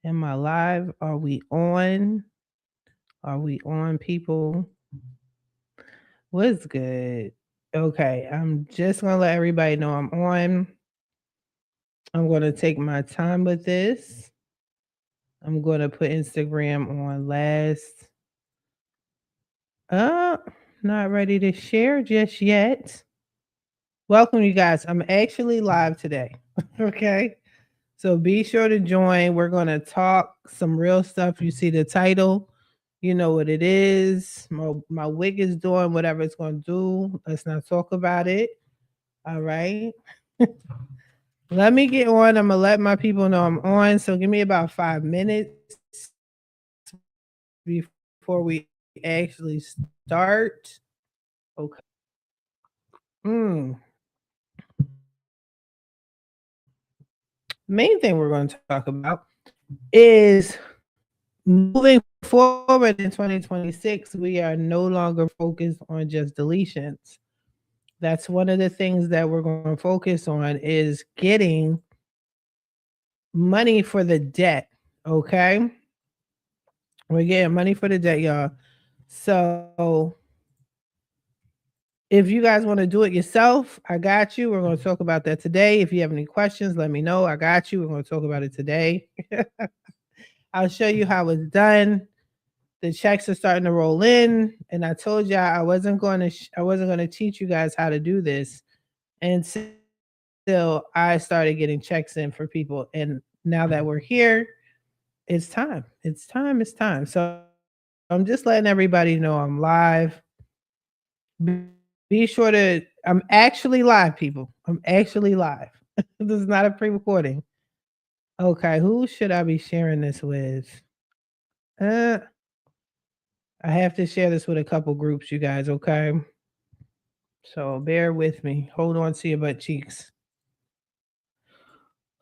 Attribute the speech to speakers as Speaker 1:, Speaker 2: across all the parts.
Speaker 1: Am I live? Are we on? Are we on, people? What's good? Okay, I'm just gonna let everybody know I'm on. I'm gonna take my time with this. I'm gonna put Instagram on last. Uh, not ready to share just yet. Welcome, you guys. I'm actually live today. Okay. So be sure to join. We're going to talk some real stuff. You see the title, you know what it is. My wig is doing whatever it's going to do. Let's not talk about it. All right. Let me get on. I'm going to let my people know I'm on. So give me about 5 minutes before we actually start. Okay. Mm. Main thing we're going to talk about is moving forward in 2026, we are no longer focused on just deletions. That's one of the things that we're going to focus on is getting money for the debt. Okay. We're getting money for the debt, y'all. So if you guys want to do it yourself, I got you. We're going to talk about that today. If you have any questions, let me know. I got you. We're going to talk about it today. I'll show you how it's done. The checks are starting to roll in, and I told y'all I wasn't going to teach you guys how to do this until I started getting checks in for people. And now that we're here, it's time. It's time. It's time. So I'm just letting everybody know I'm live. Be sure to I'm actually live, people. I'm actually live. This is not a pre-recording. Okay, who should I be sharing this with? Uh I have to share this with a couple groups, you guys, okay? So bear with me. Hold on to your butt cheeks.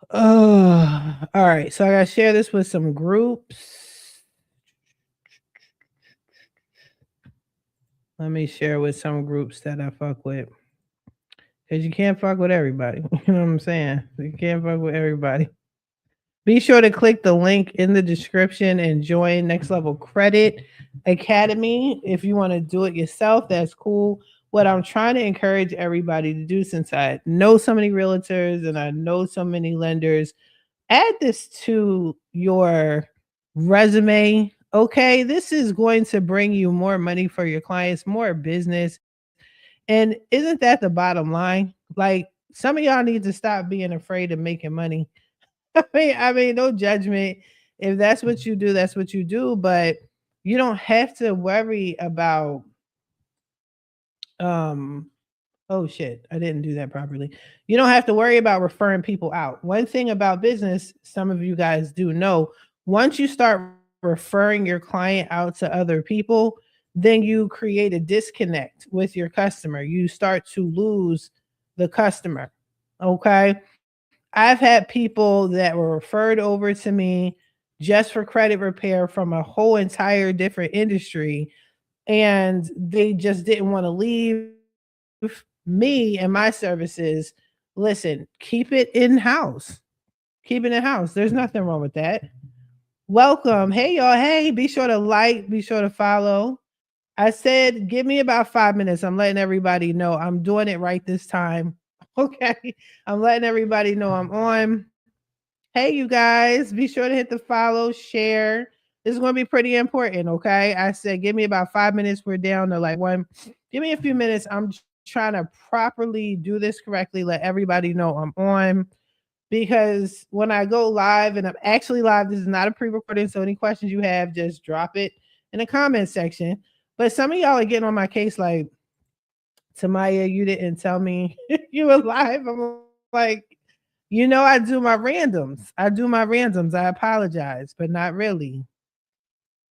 Speaker 1: All right. So I gotta share this with some groups. Let me share with some groups that I fuck with. Cause you can't fuck with everybody. You know what I'm saying? You can't fuck with everybody. Be sure to click the link in the description and join Next Level Credit Academy. If you want to do it yourself, that's cool. What I'm trying to encourage everybody to do, since I know so many realtors and I know so many lenders, add this to your resume. Okay, this is going to bring you more money for your clients, more business. And isn't that the bottom line? Like, some of y'all need to stop being afraid of making money. I mean, no judgment. If that's what you do, that's what you do. But you don't have to worry about um oh shit, I didn't do that properly. You don't have to worry about referring people out. One thing about business, some of you guys do know, once you start referring your client out to other people, then you create a disconnect with your customer. You start to lose the customer. Okay. I've had people that were referred over to me just for credit repair from a whole entire different industry, and they just didn't want to leave me and my services. Listen, keep it in house. Keep it in house. There's nothing wrong with that. Welcome. Hey, y'all. Hey, be sure to like, be sure to follow. I said, give me about 5 minutes. I'm letting everybody know I'm doing it right this time. Okay. I'm letting everybody know I'm on. Hey, you guys, be sure to hit the follow, share. This is going to be pretty important. Okay. I said, give me about 5 minutes. We're down to like one. Give me a few minutes. I'm trying to properly do this correctly. Let everybody know I'm on, because when I go live, and I'm actually live, this is not a pre-recording. So any questions you have, just drop it in the comment section. But some of y'all are getting on my case like, Tamaya, you didn't tell me you were live. I'm like, I do my randoms. I apologize, but not really.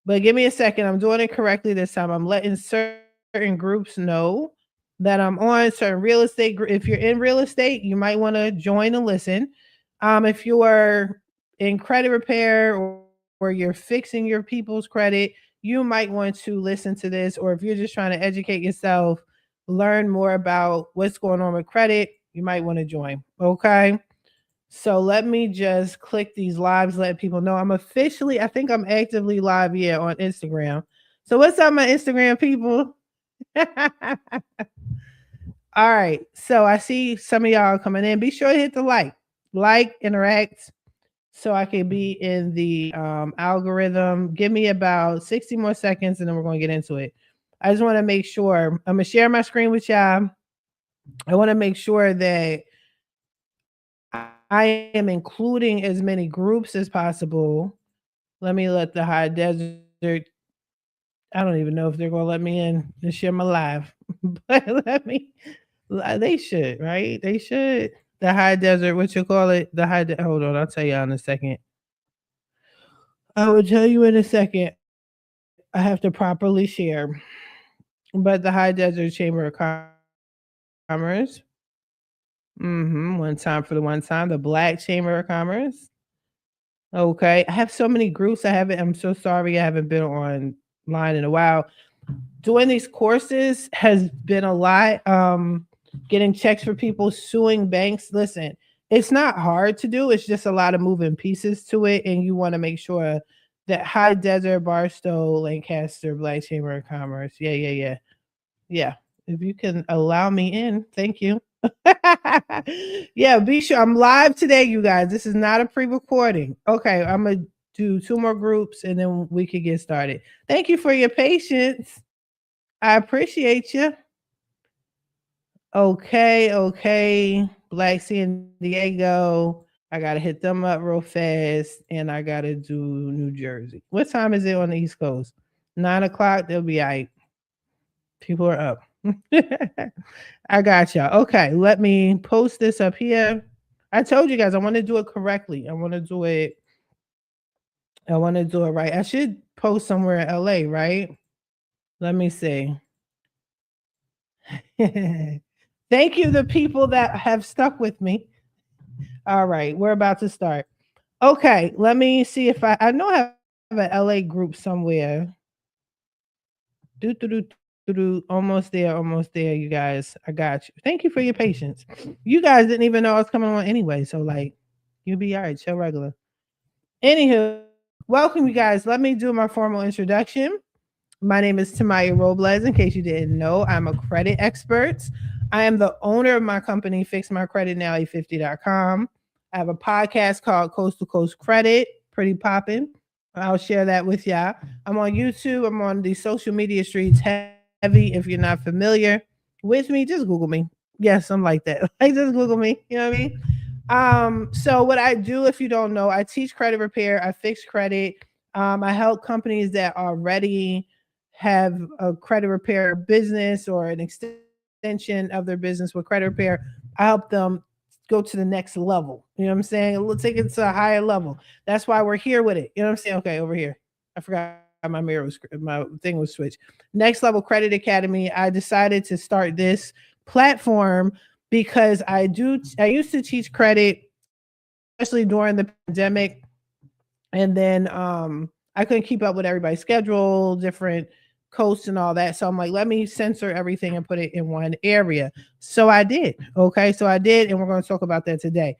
Speaker 1: But give me a second. I'm doing it correctly this time. I'm letting certain groups know that I'm on certain real estate. If you're in real estate, you might want to join and listen. If you're in credit repair, or you're fixing your people's credit, you might want to listen to this. Or if you're just trying to educate yourself, learn more about what's going on with credit, you might want to join. Okay. So let me just click these lives, let people know I'm officially, I think I'm actively live, yeah, on Instagram. So what's up, my Instagram people? All right. So I see some of y'all coming in. Be sure to hit the like, interact, so I can be in the algorithm. Give me about 60 more seconds and then we're going to get into it. I just want to make sure I'm going to share my screen with y'all. I want to make sure that I am including as many groups as possible. Let me let the high desert. I don't even know if they're going to let me in to share my live, but let me. They should, right? They should. The high desert, what you call it? The high. Hold on, I'll tell you in a second. I will tell you in a second. I have to properly share. But the High Desert Chamber of Commerce. One time for the one time. The Black Chamber of Commerce. Okay. I have so many groups. I'm so sorry I haven't been online in a while. Doing these courses has been a lot. Getting checks for people, suing banks. Listen, it's not hard to do. It's just a lot of moving pieces to it. And you want to make sure that High Desert, Barstow, Lancaster, Black Chamber of Commerce. Yeah. Yeah. If you can allow me in, thank you. Yeah, be sure I'm live today, you guys. This is not a pre-recording. Okay, I'm gonna do 2 more groups and then we can get started. Thank you for your patience. I appreciate you. Okay. Black San Diego. I gotta hit them up real fast, and I gotta do New Jersey. What time is it on the East Coast? 9 o'clock. They'll be all right. People are up. I got y'all. Okay, let me post this up here. I told you guys I want to do it correctly. I want to do it right. I should post somewhere in LA, right? Let me see. Thank you, the people that have stuck with me. All right, we're about to start. Okay, let me see if I know I have an LA group somewhere. Almost there, you guys. I got you. Thank you for your patience. You guys didn't even know I was coming on anyway, so like, you'll be all right. Chill regular. Anywho, welcome, you guys. Let me do my formal introduction. My name is Tamaya Robles. In case you didn't know, I'm a credit expert. I am the owner of my company, FixMyCreditNow50.com. I have a podcast called Coast to Coast Credit, pretty popping. I'll share that with y'all. I'm on YouTube. I'm on the social media streets heavy. If you're not familiar with me, just Google me. Yes, I'm like that. Like, just Google me. You know what I mean? So what I do, if you don't know, I teach credit repair. I fix credit. I help companies that already have a credit repair business or an extension of their business with credit repair. I help them go to the next level. You know what I'm saying? Let's take it to a higher level. That's why we're here with it. You know what I'm saying? Okay, over here. I forgot my thing was switched. Next Level Credit Academy. I decided to start this platform because I used to teach credit, especially during the pandemic. And then I couldn't keep up with everybody's schedule, different coasts and all that. So I'm like, let me censor everything and put it in one area. So I did. Okay. So I did. And we're going to talk about that today.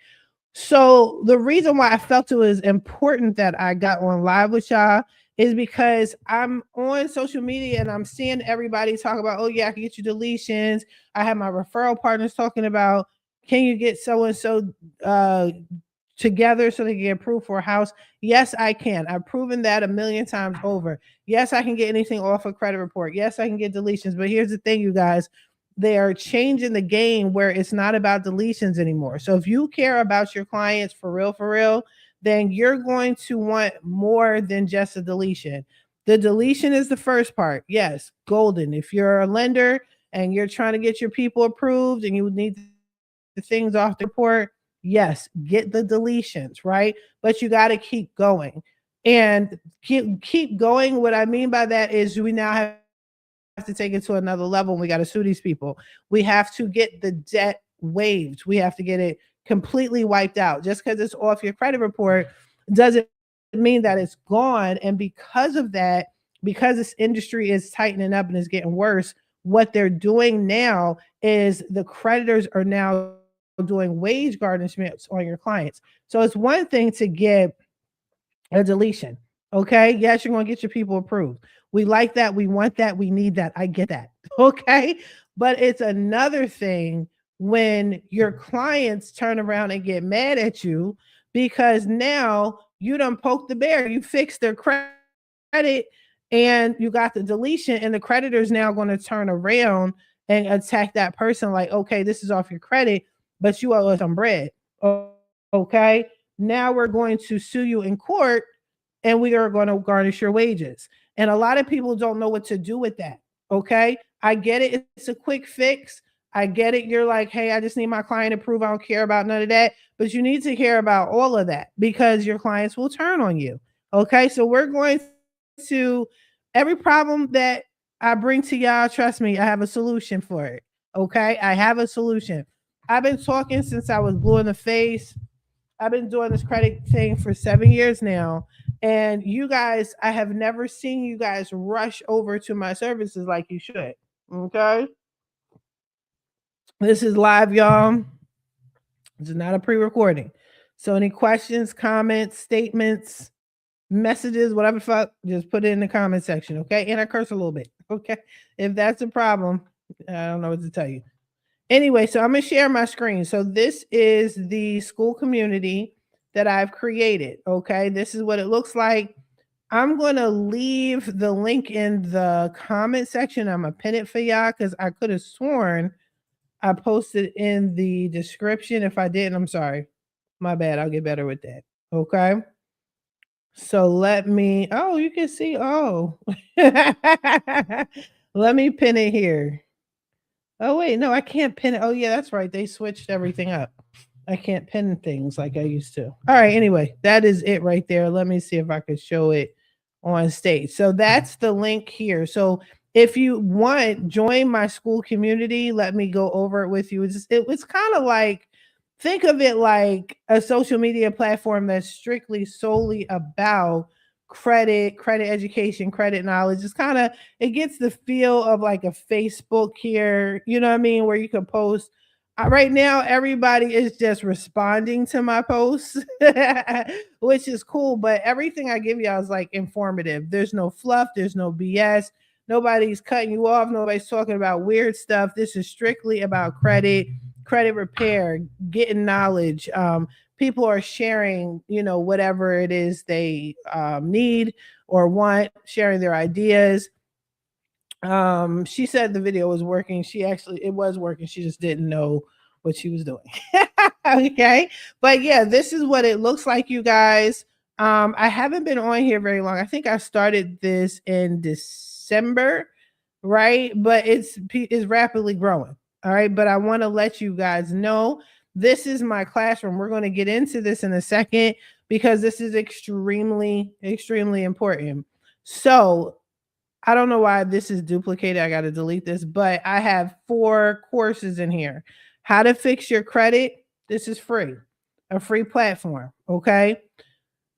Speaker 1: So the reason why I felt it was important that I got on live with y'all is because I'm on social media and I'm seeing everybody talk about, oh yeah, I can get you deletions. I have my referral partners talking about, can you get so and so together so they can get approved for a house? Yes, I can. I've proven that a million times over. Yes, I can get anything off a credit report. Yes, I can get deletions. But here's the thing, you guys. They are changing the game where it's not about deletions anymore. So if you care about your clients for real, then you're going to want more than just a deletion. The deletion is the first part. Yes, golden. If you're a lender and you're trying to get your people approved and you need the things off the report, yes, get the deletions, right? But you got to keep going and keep going. What I mean by that is we now have to take it to another level and we got to sue these people. We have to get the debt waived. We have to get it completely wiped out. Just because it's off your credit report doesn't mean that it's gone. And because of that, because this industry is tightening up and is getting worse, what they're doing now is the creditors are now doing wage garnishments on your clients. So it's one thing to get a deletion. Okay. Yes, you're going to get your people approved. We like that. We want that. We need that. I get that. Okay. But it's another thing when your clients turn around and get mad at you because now you done poked the bear. You fixed their credit and you got the deletion, and the creditor is now going to turn around and attack that person like, okay, this is off your credit, but you owe us some bread. Okay. Now we're going to sue you in court and we are going to garnish your wages. And a lot of people don't know what to do with that. Okay. I get it. It's a quick fix. I get it. You're like, hey, I just need my client to prove I don't care about none of that. But you need to care about all of that because your clients will turn on you. Okay. So we're going to every problem that I bring to y'all, trust me, I have a solution for it. Okay. I have a solution. I've been talking since I was blue in the face. I've been doing this credit thing for 7 years now. And you guys, I have never seen you guys rush over to my services like you should. Okay. This is live, y'all. This is not a pre recording. So, any questions, comments, statements, messages, whatever fuck, just put it in the comment section. Okay. And I curse a little bit. Okay. If that's a problem, I don't know what to tell you. Anyway, so I'm going to share my screen. So this is the school community that I've created. Okay. This is what it looks like. I'm going to leave the link in the comment section. I'm going to pin it for y'all because I could have sworn I posted in the description. If I didn't, I'm sorry. My bad. I'll get better with that. Okay. So let me, oh, you can see, oh, let me pin it here. Oh, wait, no, I can't pin it. Oh, yeah, that's right. They switched everything up. I can't pin things like I used to. All right, anyway, that is it right there. Let me see if I could show it on stage. So that's the link here. So if you want, join my school community. Let me go over it with you. It's kind of like, think of it like a social media platform that's strictly solely about credit education, credit knowledge. It's kind of, it gets the feel of like a Facebook here, you know what I mean, where you can post. Right now, everybody is just responding to my posts, which is cool. But everything I give y'all is like informative. There's no fluff, there's no BS. Nobody's cutting you off, nobody's talking about weird stuff. This is strictly about credit repair, getting knowledge. People are sharing, whatever it is they need or want, sharing their ideas. She said the video was working. It was working. She just didn't know what she was doing. Okay. But yeah, this is what it looks like, you guys. I haven't been on here very long. I think I started this in December, right? But it's rapidly growing. All right. But I want to let you guys know this is my classroom. We're going to get into this in a second because this is extremely, extremely important. So I don't know why this is duplicated. I got to delete this, but I have 4 courses in here. How to fix your credit. This is free, a free platform. Okay.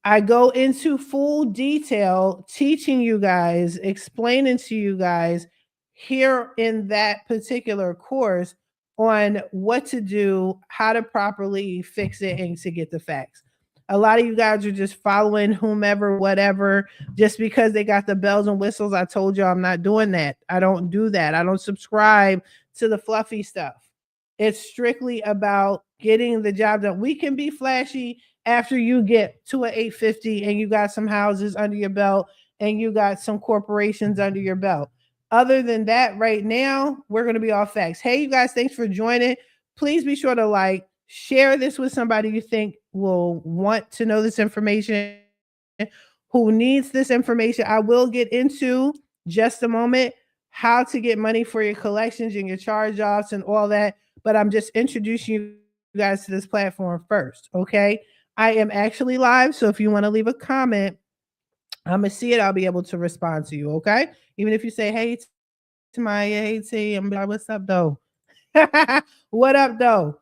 Speaker 1: I go into full detail teaching you guys, explaining to you guys here in that particular course on what to do, how to properly fix it, and to get the facts. A lot of you guys are just following whomever, whatever, just because they got the bells and whistles. I told you I'm not doing that. I don't do that. I don't subscribe to the fluffy stuff. It's strictly about getting the job done. We can be flashy after you get to an 850 and you got some houses under your belt and you got some corporations under your belt. Other than that, right now, we're going to be off facts. Hey, you guys, thanks for joining. Please be sure to share this with somebody you think will want to know this information, who needs this information. I will get into just a moment how to get money for your collections and your charge-offs and all that, but I'm just introducing you guys to this platform first, okay? I am actually live, so if you want to leave a comment, I'm going to see it. I'll be able to respond to you, okay? Even if you say, hey, Tamaya, hey, T, I'm like, what's up, though? What up, though?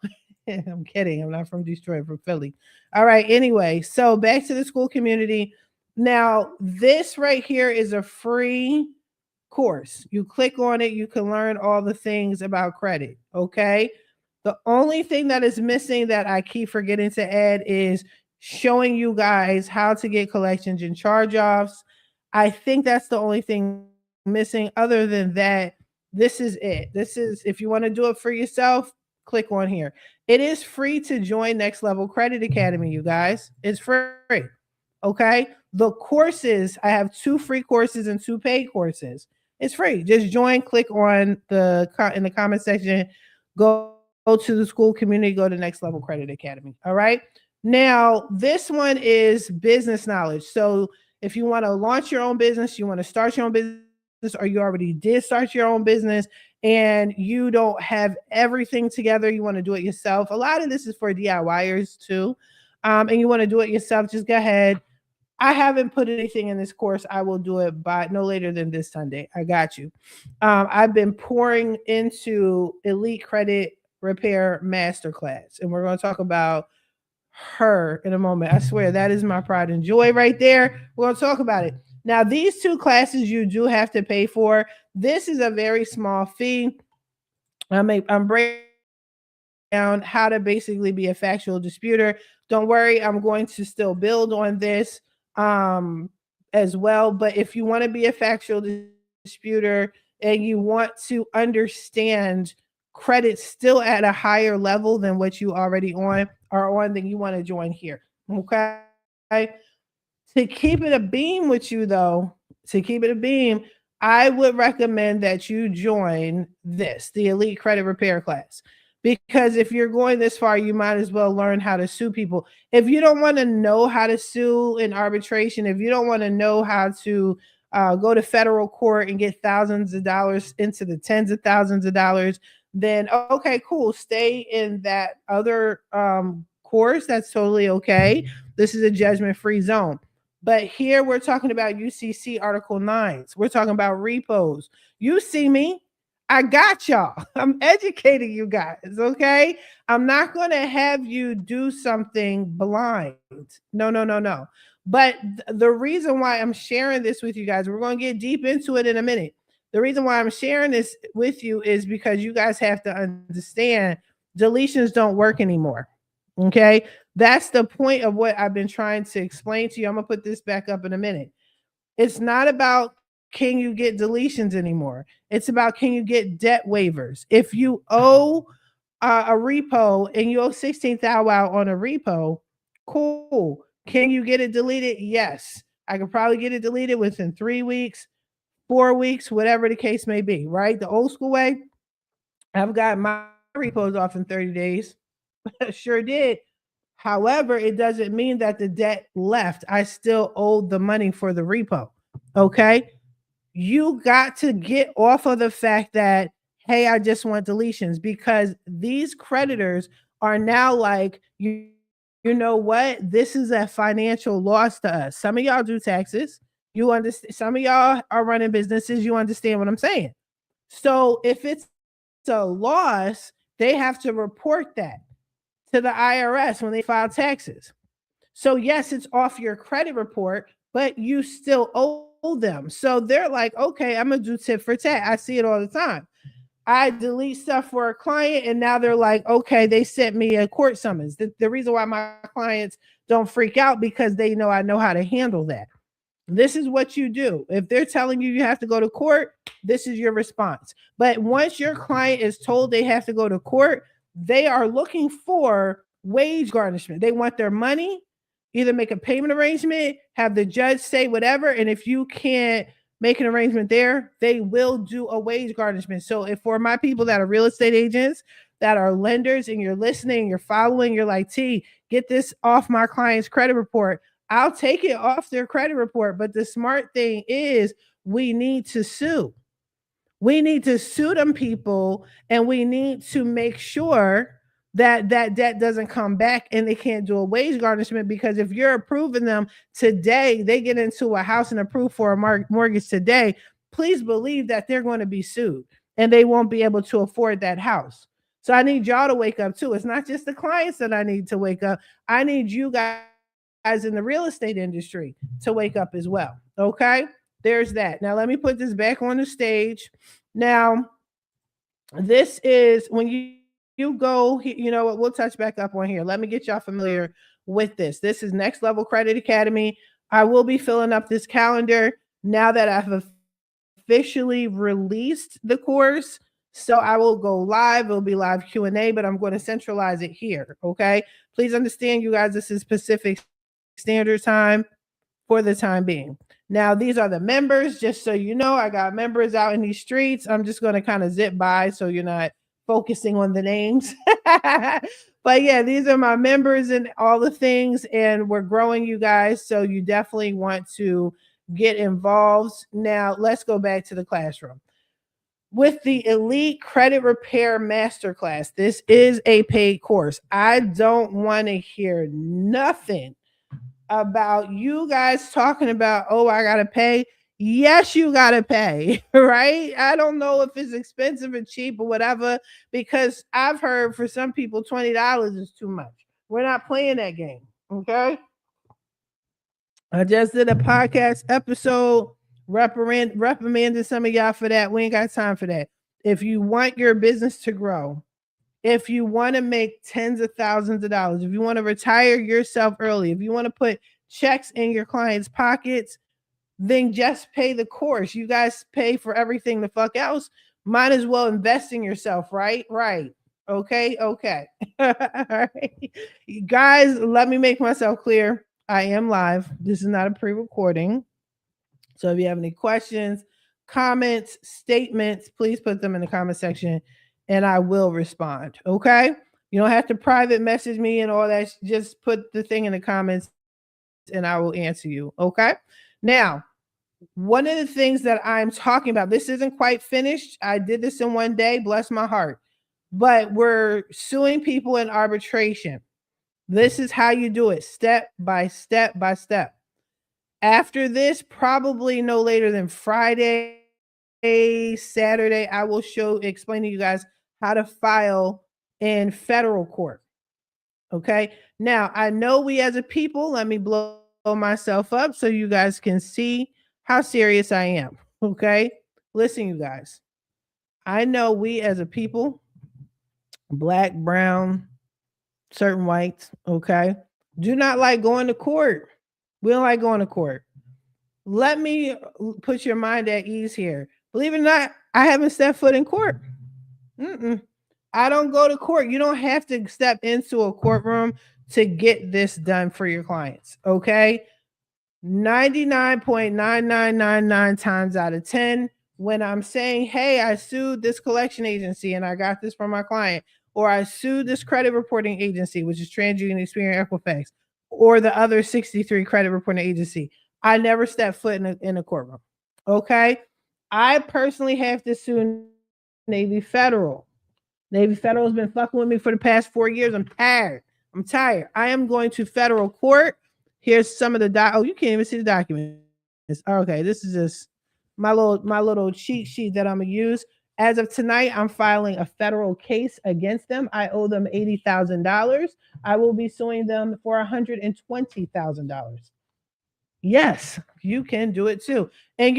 Speaker 1: I'm kidding. I'm not from Detroit, from Philly. All right. Anyway, so back to the school community. Now, this right here is a free course. You click on it, you can learn all the things about credit. Okay. The only thing that is missing that I keep forgetting to add is showing you guys how to get collections and charge offs. I think that's the only thing missing. Other than that, this is it. This is, if you want to do it for yourself, click on here. It is free to join Next Level Credit Academy, you guys. It's free. Okay. The courses, I have 2 free courses and 2 paid courses. It's free. Just join, click on the in the comment section, go to the school community, go to Next Level Credit Academy. All right. Now, this one is business knowledge. So if you want to launch your own business, you want to start your own business, or you already did start your own business and you don't have everything together, you want to do it yourself. A lot of this is for DIYers too. And you want to do it yourself, just go ahead. I haven't put anything in this course. I will do it by no later than this Sunday. I got you. I've been pouring into Elite Credit Repair Masterclass, and we're going to talk about her in a moment. I swear that is my pride and joy right there. We're going to talk about it. Now, these 2 classes you do have to pay for. This is a very small fee. I'm breaking down how to basically be a factual disputer. Don't worry, I'm going to still build on this as well. But if you want to be a factual disputer and you want to understand credit still at a higher level than what you already are on, then you want to join here. Okay. To keep it a beam with you, though, I would recommend that you join the Elite Credit Repair class. Because if you're going this far, you might as well learn how to sue people. If you don't want to know how to sue in arbitration, if you don't want to know how to go to federal court and get thousands of dollars into the tens of thousands of dollars, then okay, cool. Stay in that other course. That's totally okay. This is a judgment-free zone. But here we're talking about UCC Article 9s. We're talking about repos. You see me. I got y'all. I'm educating you guys, okay? I'm not going to have you do something blind. No. But the reason why I'm sharing this with you guys, we're going to get deep into it in a minute. The reason why I'm sharing this with you is because you guys have to understand deletions don't work anymore, okay? That's the point of what I've been trying to explain to you. I'm going to put this back up in a minute. It's not about can you get deletions anymore. It's about can you get debt waivers. If you owe a repo and you owe 16,000 on a repo, cool. Can you get it deleted? Yes. I could probably get it deleted within 3 weeks, 4 weeks, whatever the case may be, right? The old school way, I've got my repos off in 30 days. Sure did. However, it doesn't mean that the debt left. I still owed the money for the repo. Okay. You got to get off of the fact that, hey, I just want deletions, because these creditors are now like, you know what? This is a financial loss to us. Some of y'all do taxes. You understand. Some of y'all are running businesses. You understand what I'm saying? So if it's a loss, they have to report that to the IRS when they file taxes. So yes, it's off your credit report, but you still owe them. So they're like, okay, I'm gonna do tit for tat. I see it all the time. I delete stuff for a client, and now they're like, okay, they sent me a court summons. The reason why my clients don't freak out, because they know I know how to handle that. This is what you do. If they're telling you you have to go to court, this is your response. But once your client is told they have to go to court, they are looking for wage garnishment. They want their money, either make a payment arrangement, have the judge say whatever. And if you can't make an arrangement there, they will do a wage garnishment. So if for my people that are real estate agents, that are lenders, and you're listening, you're following, you're like, T, get this off my client's credit report. I'll take it off their credit report. But the smart thing is we need to sue. We need to sue them people, and we need to make sure that that debt doesn't come back and they can't do a wage garnishment. Because if you're approving them today, they get into a house and approve for a mortgage today, please believe that they're going to be sued and they won't be able to afford that house. So I need y'all to wake up too. It's not just the clients that I need to wake up. I need you guys in the real estate industry to wake up as well. Okay, there's that. Now let me put this back on the stage. Now, this is when you you go, you know what, we'll touch back up on here. Let me get y'all familiar with this. This is Next Level Credit Academy. I will be filling up this calendar now that I've officially released the course. So I will go live. It'll be live Q&A, but I'm going to centralize it here. Okay. Please understand, you guys, this is Pacific Standard Time for the time being. Now, these are the members, just so you know. I got members out in these streets. I'm just going to kind of zip by so you're not focusing on the names. But yeah, these are my members and all the things, and we're growing, you guys. So you definitely want to get involved. Now, let's go back to the classroom. With the Elite Credit Repair Masterclass, this is a paid course. I don't want to hear nothing about you guys talking about, oh, I got to pay. Yes, you got to pay, right? I don't know if it's expensive or cheap or whatever, because I've heard for some people, $20 is too much. We're not playing that game, okay? I just did a podcast episode reprimanding some of y'all for that. We ain't got time for that. If you want your business to grow, if you want to make tens of thousands of dollars, if you want to retire yourself early, if you want to put checks in your clients' pockets, then just pay the course. You guys pay for everything the fuck else. Might as well invest in yourself, right? Right. Okay. Okay. All right. Guys, let me make myself clear. I am live. This is not a pre-recording. So if you have any questions, comments, statements, please put them in the comment section and I will respond. Okay. You don't have to private message me and all that. Just put the thing in the comments and I will answer you. Okay. Now, one of the things that I'm talking about, this isn't quite finished. I did this in one day, bless my heart, but we're suing people in arbitration. This is how you do it, step by step by step. After this, probably no later than Friday, Saturday, I will explain to you guys how to file in federal court. Okay. Now, I know we as a people, let me blow myself up so you guys can see how serious I am. Okay. Listen, you guys, I know we as a people, black, brown, certain whites, okay, do not like going to court. We don't like going to court. Let me put your mind at ease here. Believe it or not, I haven't stepped foot in court. I don't go to court. You don't have to step into a courtroom to get this done for your clients. Okay. 99.9999 times out of 10, when I'm saying, hey, I sued this collection agency and I got this from my client, or I sued this credit reporting agency, which is TransUnion, Experian, Equifax, or the other 63 credit reporting agency, I never step foot in a courtroom. Okay. I personally have to sue Navy Federal. Navy Federal has been fucking with me for the past 4 years. I'm tired. I am going to federal court. Here's some of the oh, you can't even see the documents. Okay, this is just my little cheat sheet that I'm gonna use. As of tonight, I'm filing a federal case against them. I owe them $80,000. I will be suing them for $120,000. Yes, you can do it too. And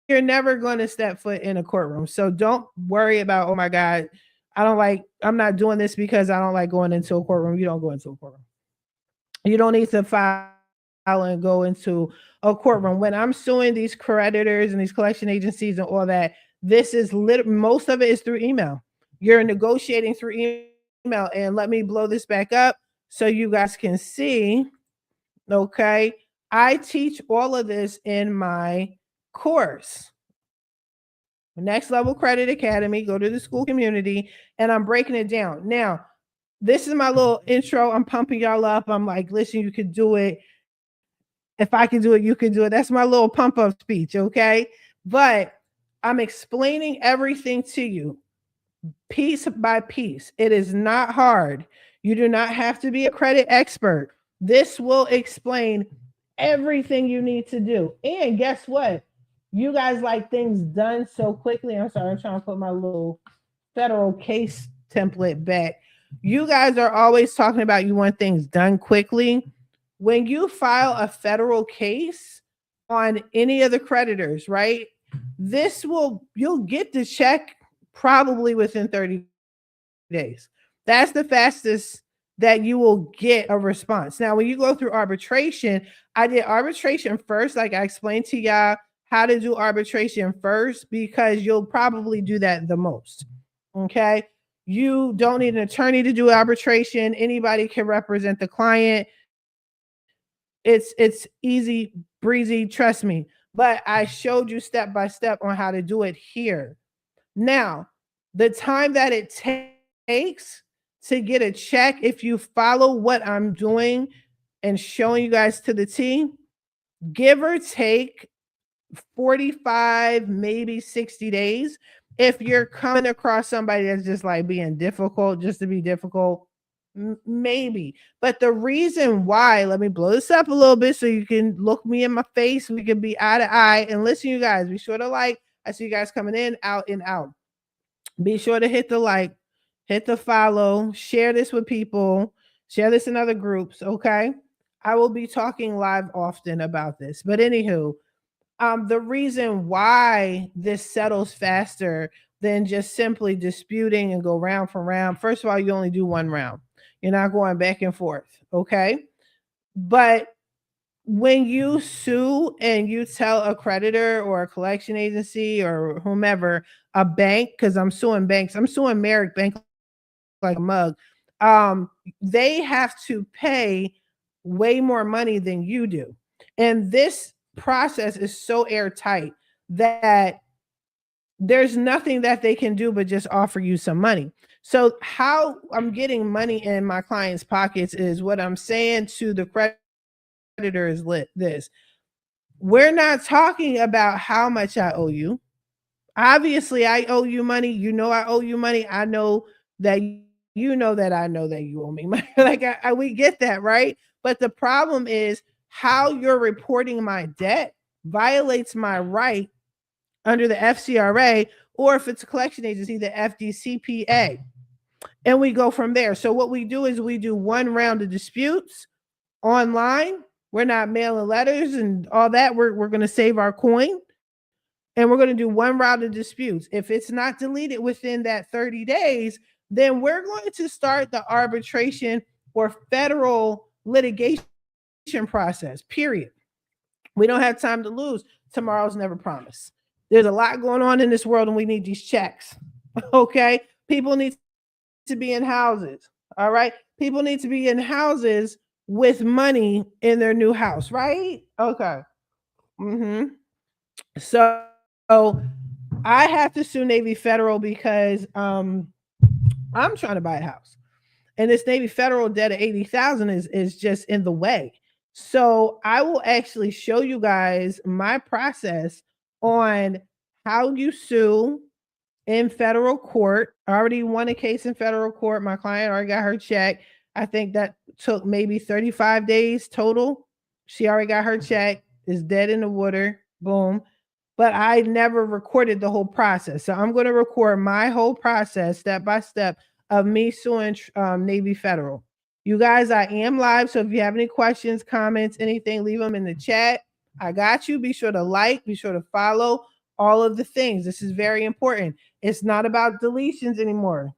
Speaker 1: you're never going to step foot in a courtroom. So don't worry about, oh my God, I'm not doing this because I don't like going into a courtroom. You don't go into a courtroom. You don't need to file and go into a courtroom. When I'm suing these creditors and these collection agencies and all that, this is most of it is through email. You're negotiating through email. And let me blow this back up so you guys can see. Okay. I teach all of this in my course. Next Level Credit Academy. Go to the school community and I'm breaking it down. Now, this is my little intro. I'm pumping y'all up. I'm like, listen, you can do it. If I can do it, you can do it. That's my little pump up speech. Okay. But I'm explaining everything to you piece by piece. It is not hard. You do not have to be a credit expert. This will explain everything you need to do. And guess what? You guys like things done so quickly. I'm sorry, I'm trying to put my little federal case template back. You guys are always talking about you want things done quickly. When you file a federal case on any of the creditors, right? You'll get the check probably within 30 days. That's the fastest that you will get a response. Now, when you go through arbitration, I did arbitration first. Like I explained to y'all how to do arbitration first because you'll probably do that the most. Okay. You don't need an attorney to do arbitration. Anybody can represent the client. It's easy breezy, trust me. But I showed you step by step on how to do it here. Now, the time that it takes to get a check, if you follow what I'm doing and showing you guys to the T, give or take 45, maybe 60 days. If you're coming across somebody that's just like being difficult, just to be difficult, maybe. But the reason why, let me blow this up a little bit so you can look me in my face. We can be eye to eye and listen, you guys. Be sure to like. I see you guys coming in, out, and out. Be sure to hit the like, hit the follow, share this with people, share this in other groups. Okay. I will be talking live often about this. But anywho, the reason why this settles faster than just simply disputing and go round for round. First of all, you only do one round. You're not going back and forth, okay? But when you sue and you tell a creditor or a collection agency or whomever, a bank, because I'm suing banks, I'm suing Merrick Bank like a mug. They have to pay way more money than you do. And this process is so airtight that there's nothing that they can do but just offer you some money. So how I'm getting money in my clients' pockets is what I'm saying to the creditor is this. We're not talking about how much I owe you. Obviously, I owe you money. You know I owe you money. I know that you know that I know that you owe me money. Like we get that, right? But the problem is how you're reporting my debt violates my right under the FCRA, or if it's a collection agency, the FDCPA. And we go from there. So what we do is we do one round of disputes online. We're not mailing letters and all that. We're going to save our coin. And we're going to do one round of disputes. If it's not deleted within that 30 days, then we're going to start the arbitration or federal litigation process, period. We don't have time to lose. Tomorrow's never promised. There's a lot going on in this world and we need these checks. Okay? People need to be in houses. All right? People need to be in houses with money in their new house, right? Okay. So I have to sue Navy Federal because I'm trying to buy a house. And this Navy Federal debt of 80,000 is just in the way. So I will actually show you guys my process on how you sue in federal court. I already won a case in federal court. My client already got her check. I think that took maybe 35 days total. She already got her check. It's dead in the water. Boom. But I never recorded the whole process. So I'm going to record my whole process step by step of me suing Navy Federal. You guys, I am live. So if you have any questions, comments, anything, leave them in the chat. I got you. Be sure to like, be sure to follow all of the things. This is very important. It's not about deletions anymore.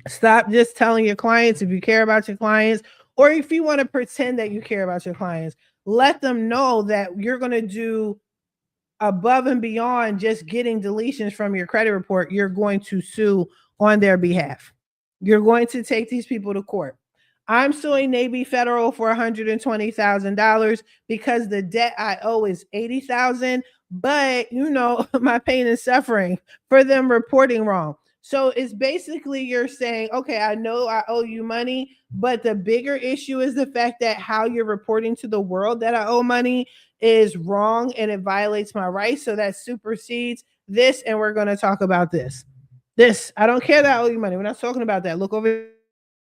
Speaker 1: Stop just telling your clients if you care about your clients, or if you want to pretend that you care about your clients, let them know that you're going to do above and beyond just getting deletions from your credit report. You're going to sue on their behalf. You're going to take these people to court. I'm suing Navy Federal for $120,000 because the debt I owe is $80,000, but you know, my pain and suffering for them reporting wrong. So it's basically you're saying, okay, I know I owe you money, but the bigger issue is the fact that how you're reporting to the world that I owe money is wrong and it violates my rights. So that supersedes this. And we're going to talk about this. I don't care that I owe you money. We're not talking about that. Look over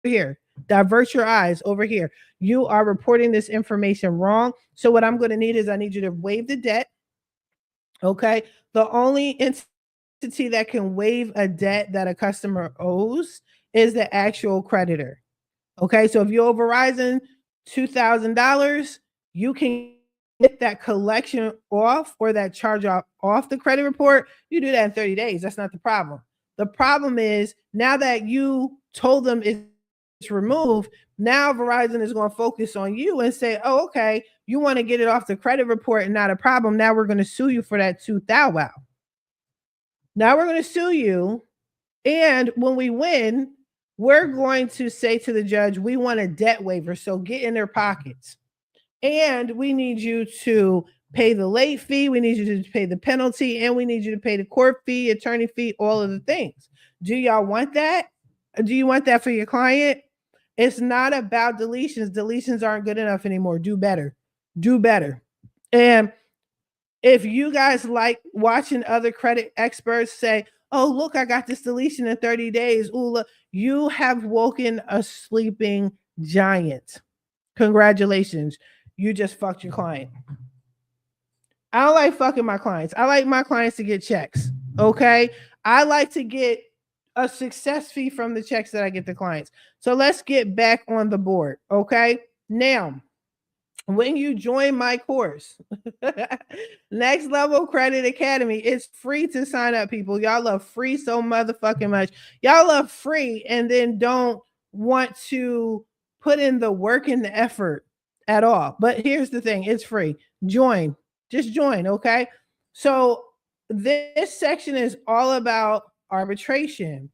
Speaker 1: here. Divert your eyes over here. You are reporting this information wrong. So what I'm going to need is I need you to waive the debt. Okay. The only entity that can waive a debt that a customer owes is the actual creditor. Okay. So if you owe Verizon $2,000, you can get that collection off or that charge off the credit report, you do that in 30 days. That's not the problem. The problem is now that you told them it's removed, now Verizon is going to focus on you and say, oh, okay, you want to get it off the credit report and not a problem. Now we're going to sue you for that tooth thou wow. Now we're going to sue you. And when we win, we're going to say to the judge, we want a debt waiver. So get in their pockets. And we need you to pay the late fee. We need you to pay the penalty. And we need you to pay the court fee, attorney fee, all of the things. Do y'all want that? Do you want that for your client? It's not about deletions. Deletions aren't good enough anymore. Do better. Do better. And if you guys like watching other credit experts say, oh, look, I got this deletion in 30 days. Ooh, look, you have woken a sleeping giant. Congratulations. You just fucked your client. I don't like fucking my clients. I like my clients to get checks. Okay. I like to get a success fee from the checks that I get the clients. So let's get back on the board. Okay. Now, when you join my course, Next Level Credit Academy, it's free to sign up, people. Y'all love free so motherfucking much. Y'all love free and then don't want to put in the work and the effort at all. But here's the thing, it's free. Join. Just join, okay? So this section is all about arbitration.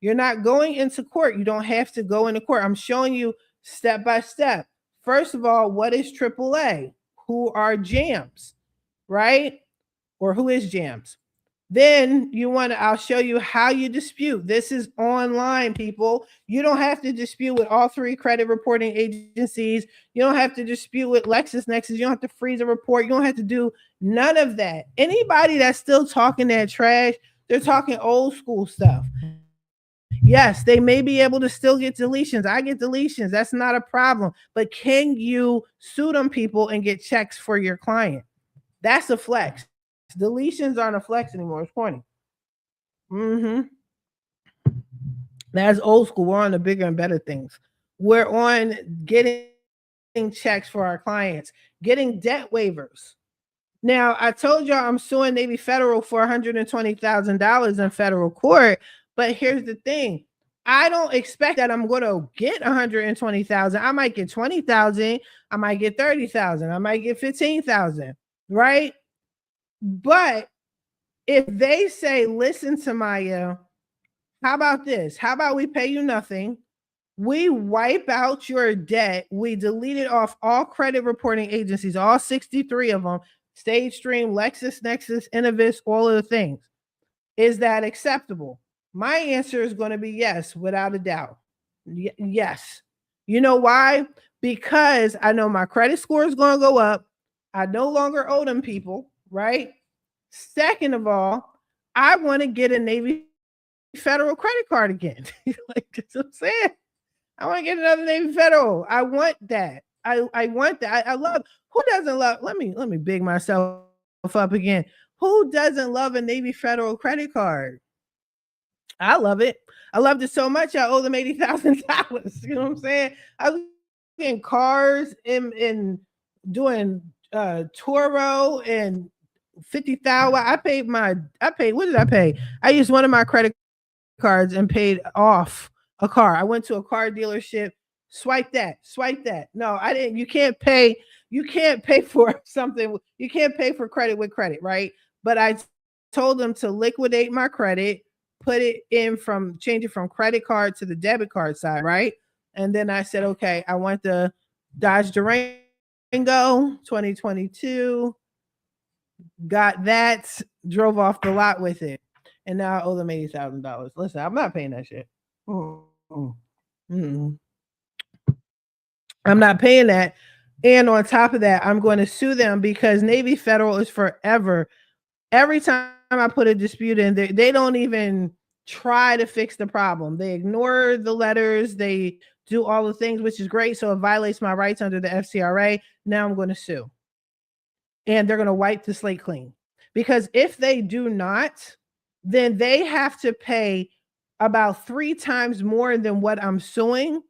Speaker 1: You're not going into court. You don't have to go into court. I'm showing you step by step. First of all, what is AAA? Who are jams, right? Or who is jams? Then I'll show you how you dispute. This is online, people. You don't have to dispute with all three credit reporting agencies. You don't have to dispute with LexisNexis. You don't have to freeze a report. You don't have to do none of that. Anybody that's still talking that trash, they're talking old school stuff. Yes, they may be able to still get deletions. I get deletions. That's not a problem. But can you sue them people and get checks for your client? That's a flex. Deletions aren't a flex anymore. It's corny. That's old school. We're on the bigger and better things. We're on getting checks for our clients, getting debt waivers. Now, I told y'all I'm suing Navy Federal for $120,000 in federal court. But here's the thing. I don't expect that I'm going to get 120,000. I might get 20,000. I might get 30,000. I might get 15,000, right? But if they say, listen to Maya, how about this? How about we pay you nothing? We wipe out your debt. We delete it off all credit reporting agencies, all 63 of them, StageStream, LexisNexis, Innovis, all of the things. Is that acceptable? My answer is going to be yes, without a doubt. Yes. You know why? Because I know my credit score is going to go up. I no longer owe them people, right? Second of all, I want to get a Navy Federal credit card again. Like, that's what I'm saying. I want to get another Navy Federal. I want that. I want that. I love. Who doesn't love? Let me big myself up again. Who doesn't love a Navy Federal credit card? I love it. I loved it so much. I owe them $80,000. You know what I'm saying? I was in cars and doing Toro and 50,000. I paid. What did I pay? I used one of my credit cards and paid off a car. I went to a car dealership. Swipe that. No, I didn't. You can't pay for something. You can't pay for credit with credit, right? But I told them to liquidate my credit, put it in change it from credit card to the debit card side, right? And then I said, okay, I want the Dodge Durango 2022. Got that, drove off the lot with it. And now I owe them $80,000. Listen, I'm not paying that shit. I'm not paying that. And on top of that, I'm going to sue them because Navy Federal is forever. Every time I put a dispute in, they don't even try to fix the problem. They ignore the letters. They do all the things, which is great. So it violates my rights under the FCRA. Now I'm going to sue. And they're going to wipe the slate clean. Because if they do not, then they have to pay about 3 times more than what I'm suing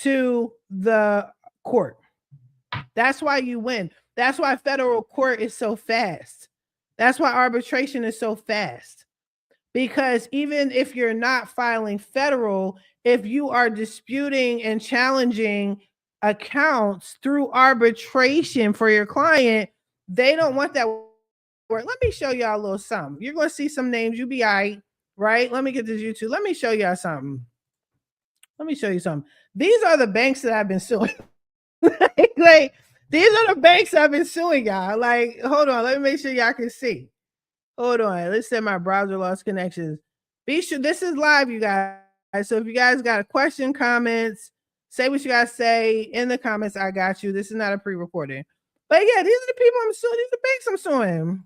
Speaker 1: to the court. That's why you win. That's why federal court is so fast. That's why arbitration is so fast. Because even if you're not filing federal, if you are disputing and challenging accounts through arbitration for your client, they don't want that work. Let me show y'all a little something. You're going to see some names, UBI, right? Let me get this YouTube. Let me show y'all something. Let me show you something. These are the banks that I've been suing. Like, these are the banks I've been suing, y'all. Like, hold on. Let me make sure y'all can see. Hold on. Let's say my browser lost connections. Be sure this is live, you guys. So if you guys got a question, comments, say what you guys say in the comments. I got you. This is not a pre-recording. But yeah, these are the people I'm suing. These are the banks I'm suing.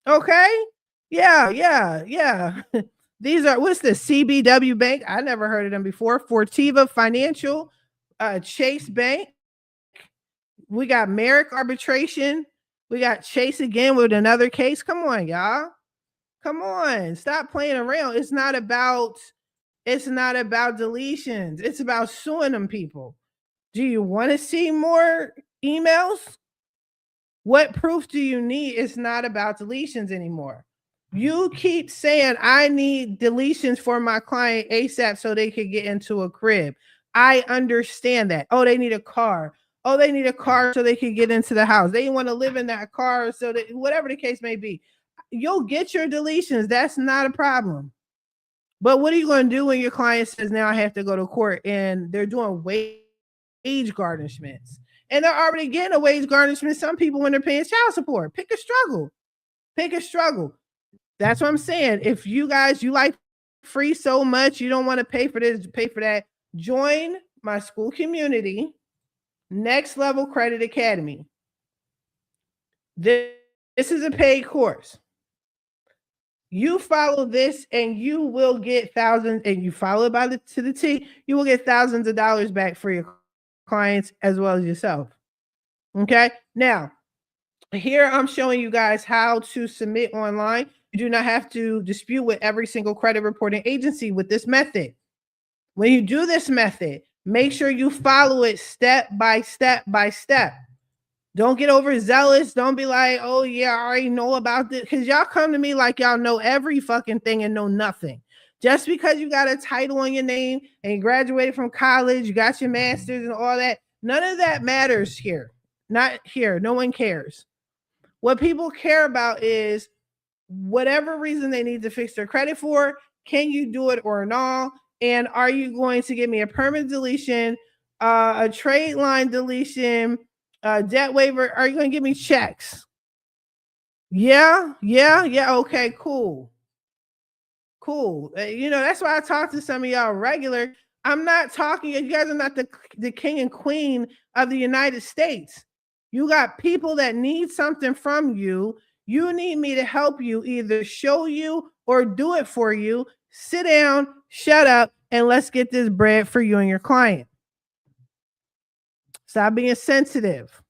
Speaker 1: Okay. Yeah. These are, what's the CBW Bank? I never heard of them before. Fortiva Financial, Chase Bank. We got Merrick Arbitration. We got Chase again with another case. Come on, y'all. Come on. Stop playing around. It's not about deletions. It's about suing them people. Do you want to see more emails? What proof do you need? It's not about deletions anymore. You keep saying, I need deletions for my client ASAP so they could get into a crib. I understand that. Oh, they need a car. Oh, they need a car so they can get into the house. They want to live in that car so that whatever the case may be. You'll get your deletions. That's not a problem. But what are you going to do when your client says, now I have to go to court and they're doing wage garnishments? And they're already getting a wage garnishment. Some people when they're paying child support. Pick a struggle. Pick a struggle. That's what I'm saying. If you guys, you like free so much, you don't want to pay for this, pay for that, join my school community, Next Level Credit Academy. This is a paid course. You follow this and you will get thousands, and you follow it by to the T, you will get thousands of dollars back for your clients as well as yourself. Okay. Now, here I'm showing you guys how to submit online. You do not have to dispute with every single credit reporting agency with this method. When you do this method, make sure you follow it step by step by step. Don't get overzealous. Don't be like, oh yeah, I already know about this. Because y'all come to me like y'all know every fucking thing and know nothing. Just because you got a title on your name and you graduated from college, you got your master's and all that, none of that matters here. Not here. No one cares. What people care about is whatever reason they need to fix their credit for, can you do it or not? And are you going to give me a permanent deletion, a trade line deletion, debt waiver? Are you going to give me checks? Yeah. Okay, cool. You know, that's why I talk to some of y'all regular. I'm not talking, you guys are not the king and queen of the United States. You got people that need something from you. You need me to help you, either show you or do it for you. Sit down, shut up, and let's get this bread for you and your client. Stop being sensitive.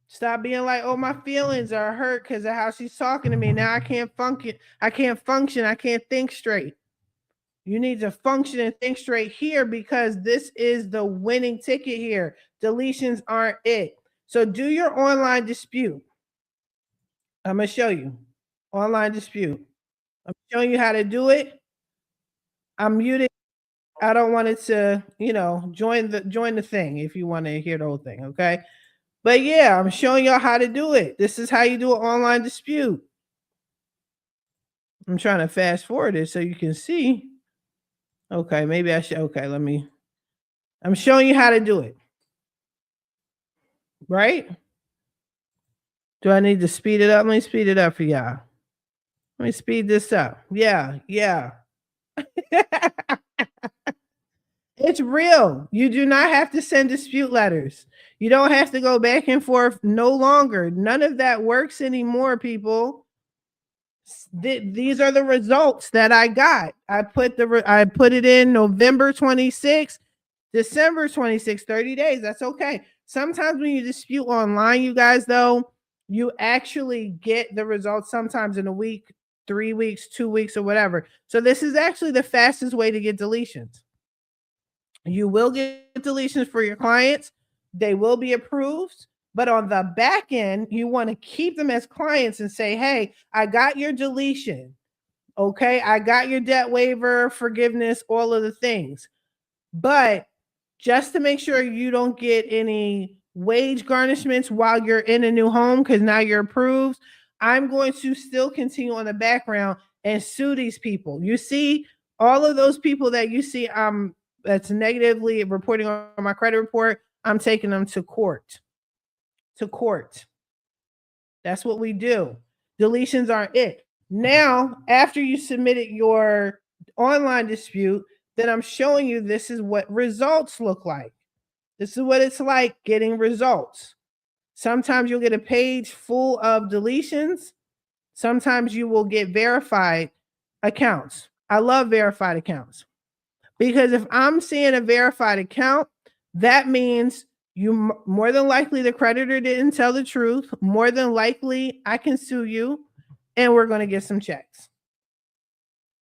Speaker 1: Stop being like, oh, my feelings are hurt because of how she's talking to me. Now I can't function. I can't think straight. You need to function and think straight here because this is the winning ticket here. Deletions aren't it. So do your online dispute. I'm going to show you. Online dispute. I'm showing you how to do it. I'm muted. I don't want it to, you know, join the thing if you want to hear the whole thing, okay? But yeah, I'm showing y'all how to do it. This is how you do an online dispute. I'm trying to fast forward it so you can see. Okay, maybe I should. Okay, I'm showing you how to do it. Right? Do I need to speed it up? Let me speed it up for y'all. Let me speed this up. Yeah. It's real. You do not have to send dispute letters. You don't have to go back and forth no longer. None of that works anymore, people. These are the results that I got. I put it in November 26th, December 26th, 30 days. That's okay. Sometimes when you dispute online, you guys, though, you actually get the results sometimes in a week, 3 weeks, 2 weeks, or whatever. So this is actually the fastest way to get deletions. You will get deletions for your clients. They will be approved. But on the back end, you want to keep them as clients and say, hey, I got your deletion. Okay, I got your debt waiver, forgiveness, all of the things. But just to make sure you don't get any wage garnishments while you're in a new home, because now you're approved, I'm going to still continue on the background and sue these people. You see, all of those people that you see that's negatively reporting on my credit report, I'm taking them to court. To court. That's what we do. Deletions aren't it. Now, after you submitted your online dispute, then I'm showing you this is what results look like. This is what it's like getting results. Sometimes you'll get a page full of deletions. Sometimes you will get verified accounts. I love verified accounts because if I'm seeing a verified account, that means you more than likely the creditor didn't tell the truth. More than likely, I can sue you and we're going to get some checks.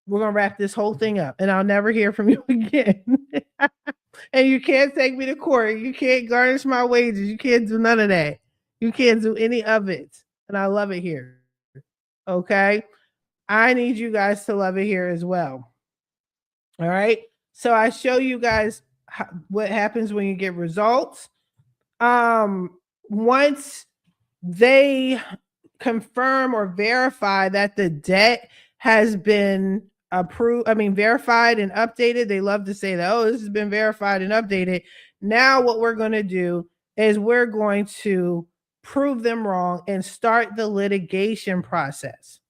Speaker 1: We're going to wrap this whole thing up and I'll never hear from you again. And you can't take me to court. You can't garnish my wages. You can't do none of that. You can't do any of it. And I love it here. Okay. I need you guys to love it here as well. All right. So I show you guys what happens when you get results. Once they confirm or verify that the debt has been verified and updated. They love to say that, oh, this has been verified and updated. Now what we're going to do is we're going to prove them wrong and start the litigation process.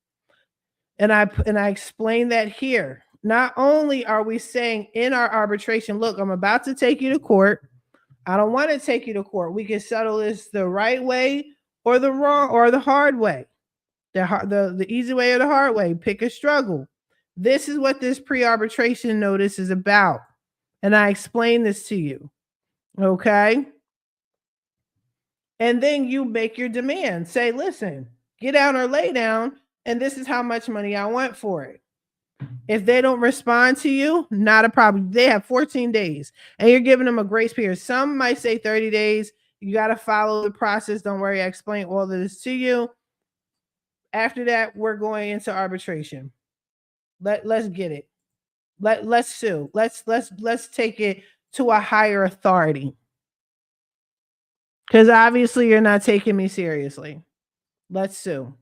Speaker 1: And I explain that here. Not only are we saying in our arbitration, look, I'm about to take you to court. I don't want to take you to court. We can settle this the right way or the wrong or the hard way. The easy way or the hard way. Pick a struggle. This is what this pre-arbitration notice is about. And I explain this to you. Okay? And then you make your demand. Say, listen, get down or lay down, and this is how much money I want for it. If they don't respond to you, not a problem. They have 14 days, and you're giving them a grace period. Some might say 30 days. You got to follow the process. Don't worry, I explain all of this to you. After that, we're going into arbitration. Let's get it. Let's sue. Let's take it to a higher authority. Because obviously you're not taking me seriously. Let's sue.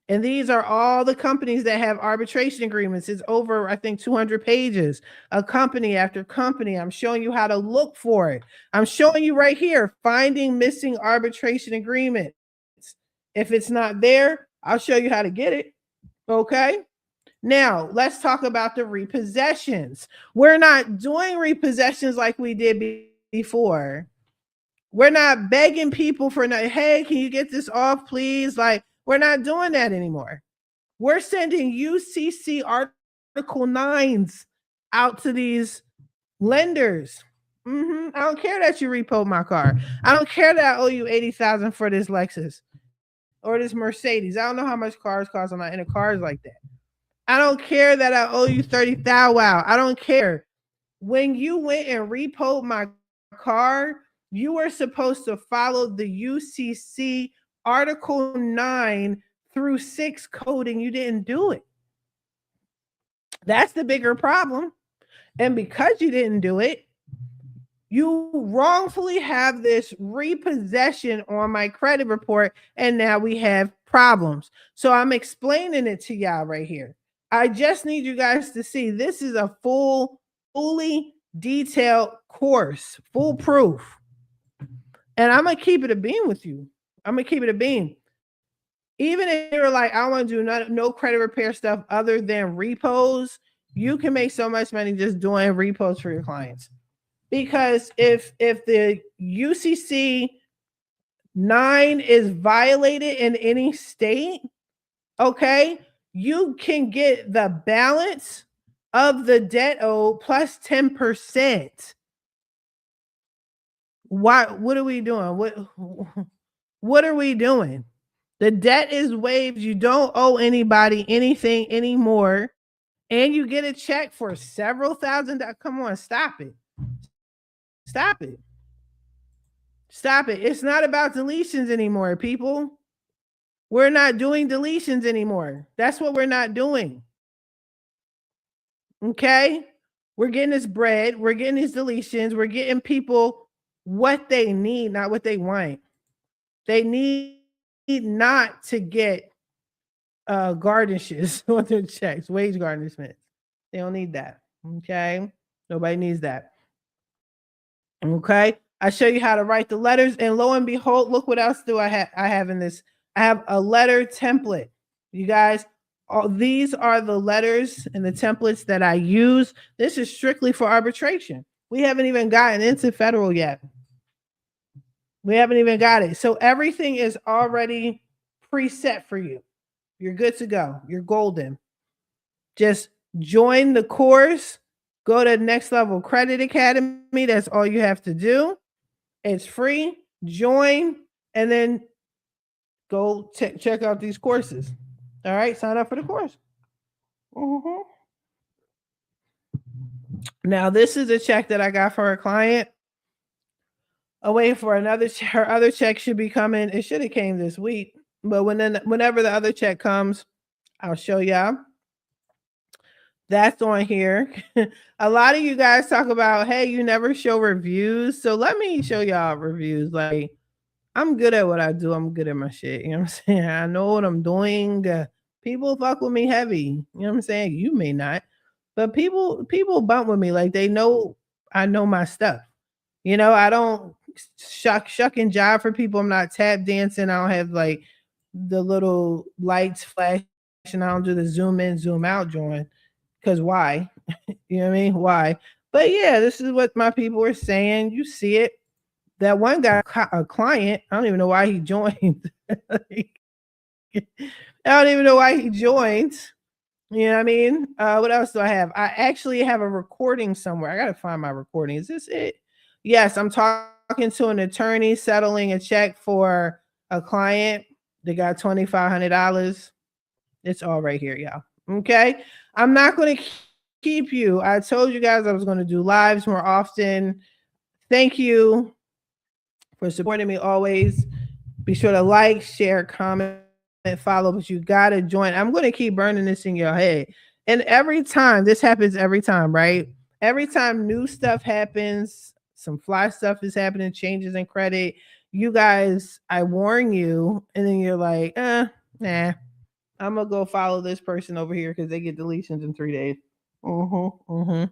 Speaker 1: And these are all the companies that have arbitration agreements. It's over, I think, 200 pages, a company after company. I'm showing you how to look for it. I'm showing you right here, finding missing arbitration agreements. If it's not there, I'll show you how to get it. Okay. Now, let's talk about the repossessions. We're not doing repossessions like we did before. We're not begging people for, hey, can you get this off, please? Like, we're not doing that anymore. We're sending UCC Article 9s out to these lenders. I don't care that you repoed my car. I don't care that I owe you $80,000 for this Lexus or this Mercedes. I don't know how much cars cost. I'm not into cars like that. I don't care that I owe you $30,000. Wow. I don't care. When you went and repoed my car, you were supposed to follow the UCC Article 9 through 6 code, and you didn't do it. That's the bigger problem. And because you didn't do it, you wrongfully have this repossession on my credit report, and now we have problems. So I'm explaining it to y'all right here. I just need you guys to see this is a fully detailed course, foolproof. And I'm going to keep it a beam with you. I'm going to keep it a beam. Even if you're like, I want to do no credit repair stuff other than repos, you can make so much money just doing repos for your clients. Because if the UCC 9 is violated in any state, okay, you can get the balance of the debt owed plus 10%. What are we doing? What are we doing? The debt is waived. You don't owe anybody anything anymore. And you get a check for several $1,000s. Come on, stop it. Stop it. Stop it. It's not about deletions anymore, people. We're not doing deletions anymore. That's what we're not doing. Okay? We're getting this bread, we're getting these deletions, we're getting people what they need, not what they want. They need not to get garnishes on their checks, wage garnishments. They don't need that. Okay? Nobody needs that. Okay? I show you how to write the letters, and lo and behold, look what else do I have. I have in this. I have a letter template. You guys, all these are the letters and the templates that I use. This is strictly for arbitration. We haven't even gotten into federal yet. We haven't even got it. So everything is already preset for you. You're good to go. You're golden. Just join the course. Go to Next Level Credit Academy. That's all you have to do. It's free. Join and then go check out these courses. All right, sign up for the course. Mm-hmm. Now, this is a check that I got for a client. Waiting for another. Her other check should be coming. It should have came this week, but whenever the other check comes, I'll show y'all. That's on here. A lot of you guys talk about, hey, you never show reviews. So let me show y'all reviews. Like, I'm good at what I do. I'm good at my shit. You know what I'm saying? I know what I'm doing. People fuck with me heavy. You know what I'm saying? You may not, but people bump with me. Like, they know I know my stuff. You know, I don't shuck and jive for people. I'm not tap dancing. I don't have like the little lights flashing. I don't do the zoom in, zoom out joint. Because why? You know what I mean? Why? But yeah, this is what my people were saying. You see it. That one guy, a client, I don't even know why he joined. I don't even know why he joined. You know what I mean? What else do I have? I actually have a recording somewhere. I got to find my recording. Is this it? Yes, I'm talking to an attorney settling a check for a client. They got $2,500. It's all right here, y'all. Okay. I'm not going to keep you. I told you guys I was going to do lives more often. Thank you for supporting me always. Be sure to like, share, comment, and follow, but you got to join. I'm going to keep burning this in your head. And every time, this happens every time, right? Every time new stuff happens, some fly stuff is happening, changes in credit. You guys, I warn you, and then you're like, nah. I'm gonna go follow this person over here because they get deletions in 3 days. And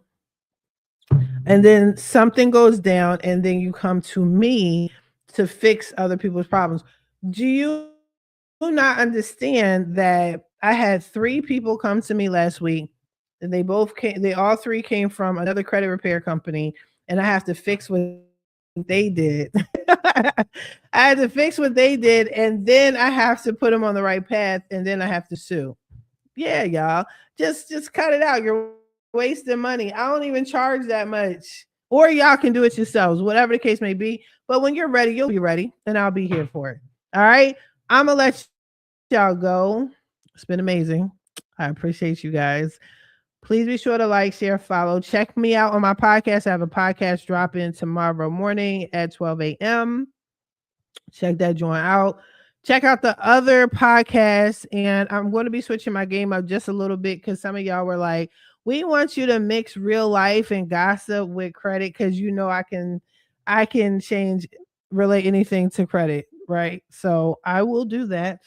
Speaker 1: then something goes down, and then you come to me to fix other people's problems. Do you not understand that I had 3 people come to me last week, and they all 3 came from another credit repair company, and I have to fix what they did. I had to fix what they did, and then I have to put them on the right path, and then I have to sue. Yeah, y'all. Just cut it out. You're wasting money. I don't even charge that much. Or y'all can do it yourselves, whatever the case may be. But when you're ready, you'll be ready, and I'll be here for it. All right. I'm gonna let y'all go. It's been amazing. I appreciate you guys. Please be sure to like, share, follow. Check me out on my podcast. I have a podcast dropping tomorrow morning at 12 a.m. Check that joint out. Check out the other podcasts. And I'm going to be switching my game up just a little bit because some of y'all were like, we want you to mix real life and gossip with credit because you know I can relate anything to credit, right? So I will do that.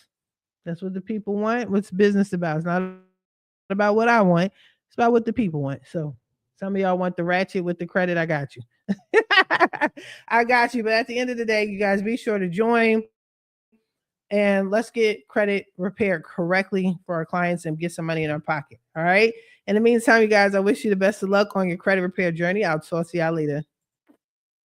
Speaker 1: That's what the people want. What's business about? It's not about what I want. It's about what the people want. So some of y'all want the ratchet with the credit. I got you. I got you. But at the end of the day, you guys be sure to join and let's get credit repaired correctly for our clients and get some money in our pocket. All right. In the meantime, you guys, I wish you the best of luck on your credit repair journey. I'll talk to y'all later.